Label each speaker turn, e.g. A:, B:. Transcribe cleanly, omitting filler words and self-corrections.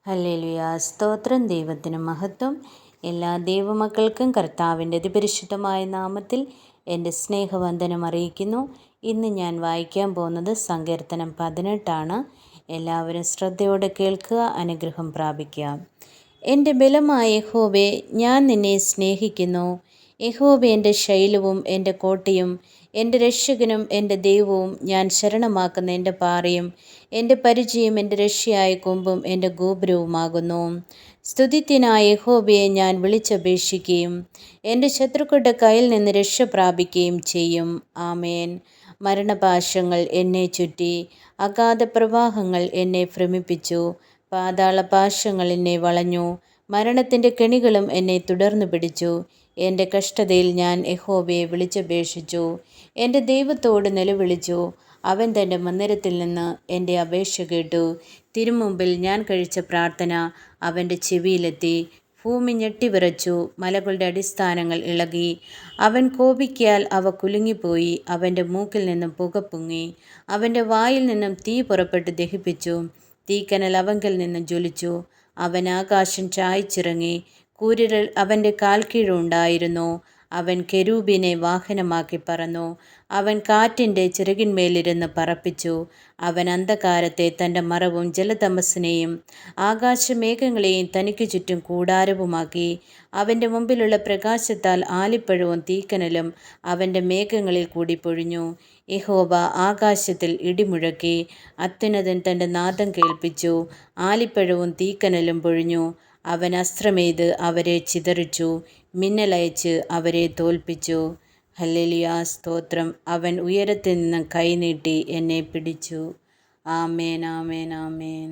A: Hallelujah. സ്തോത്രം. ദൈവത്തിന് മഹത്വം. എല്ലാ ദൈവമക്കൾക്കും കർത്താവിൻ്റെ അതിപരിശുദ്ധമായ നാമത്തിൽ എൻ്റെ സ്നേഹവന്ദനം അറിയിക്കുന്നു. ഇന്ന് ഞാൻ വായിക്കാൻ പോകുന്നത് സങ്കീർത്തനം 18 എല്ലാവരും ശ്രദ്ധയോടെ കേൾക്കുക, അനുഗ്രഹം പ്രാപിക്കുക. എൻ്റെ ബലമായ യഹോവേ, ഞാൻ നിന്നെ സ്നേഹിക്കുന്നു. യഹോവേ എൻ്റെ ശൈലവും എൻ്റെ കോട്ടയും എൻ്റെ രക്ഷകനും എൻ്റെ ദൈവവും, ഞാൻ ശരണമാക്കുന്ന എൻ്റെ പാറയും എൻ്റെ പരിചയം, എൻ്റെ രക്ഷയായ കൊമ്പും എൻ്റെ ഗോപുരവുമാകുന്നു. സ്തുതിത്യനായ യഹോവയെ ഞാൻ വിളിച്ചപേക്ഷിക്കുകയും എൻ്റെ ശത്രുക്കളുടെ കയ്യിൽ നിന്ന് രക്ഷ പ്രാപിക്കുകയും ചെയ്യും. ആമേൻ. മരണപാശങ്ങൾ എന്നെ ചുറ്റി, അഗാധ പ്രവാഹങ്ങൾ എന്നെ ഭ്രമിപ്പിച്ചു. പാതാളപാശങ്ങൾ എന്നെ വളഞ്ഞു, മരണത്തിൻ്റെ കെണികളും എന്നെ തുടർന്നു പിടിച്ചു. എൻ്റെ കഷ്ടതയിൽ ഞാൻ യഹോവയെ വിളിച്ചപേക്ഷിച്ചു, എൻ്റെ ദൈവത്തോട് നിലവിളിച്ചു. അവൻ തൻ്റെ മന്ദിരത്തിൽ നിന്ന് എൻ്റെ അപേക്ഷ കേട്ടു. തിരുമുമ്പിൽ ഞാൻ കഴിച്ച പ്രാർത്ഥന അവൻ്റെ ചെവിയിലെത്തി. ഭൂമി ഞെട്ടിവിറച്ചു, മലകളുടെ അടിസ്ഥാനങ്ങൾ ഇളകി. അവൻ കോപിക്കാൽ അവ കുലുങ്ങിപ്പോയി. അവൻ്റെ മൂക്കിൽ നിന്നും പുക പൊങ്ങി, അവൻ്റെ വായിൽ നിന്നും തീ പുറപ്പെട്ട് ദഹിപ്പിച്ചു. തീക്കനൽ അവങ്കൽ നിന്നും ജ്വലിച്ചു. അവൻ ആകാശം ചായ്ച്ചിറങ്ങി, കൂരിരുൾ അവൻ്റെ കാൽക്കീഴുണ്ടായിരുന്നു. അവൻ കെരൂബിനെ വാഹനമാക്കി പറന്നു. അവൻ കാറ്റിൻ്റെ ചിറകിന്മേലിരുന്ന് പറപ്പിച്ചു. അവൻ അന്ധകാരത്തെ തൻ്റെ മറവും ജലതമസ്സിനെയും ആകാശമേഘങ്ങളെയും തനിക്ക് ചുറ്റും കൂടാരവുമാക്കി. അവൻ്റെ മുമ്പിലുള്ള പ്രകാശത്താൽ ആലിപ്പഴവും തീക്കനലും അവൻ്റെ മേഘങ്ങളിൽ കൂടി പൊഴിഞ്ഞു. യഹോവ ആകാശത്തിൽ ഇടിമുഴക്കി, അത്യുന്നതൻ തൻ്റെ നാദം കേൾപ്പിച്ചു. ആലിപ്പഴവും തീക്കനലും പൊഴിഞ്ഞു. അവൻ അസ്ത്രമെയ്ത് അവരെ ചിതറിച്ചു, മിന്നലയച്ച് അവരെ തോൽപ്പിച്ചു. ഹല്ലേലൂയ. സ്തോത്രം. അവൻ ഉയരത്തിൽ നിന്ന് കൈ നീട്ടി എന്നെ പിടിച്ചു. ആമേൻ, ആമേൻ, ആമേൻ.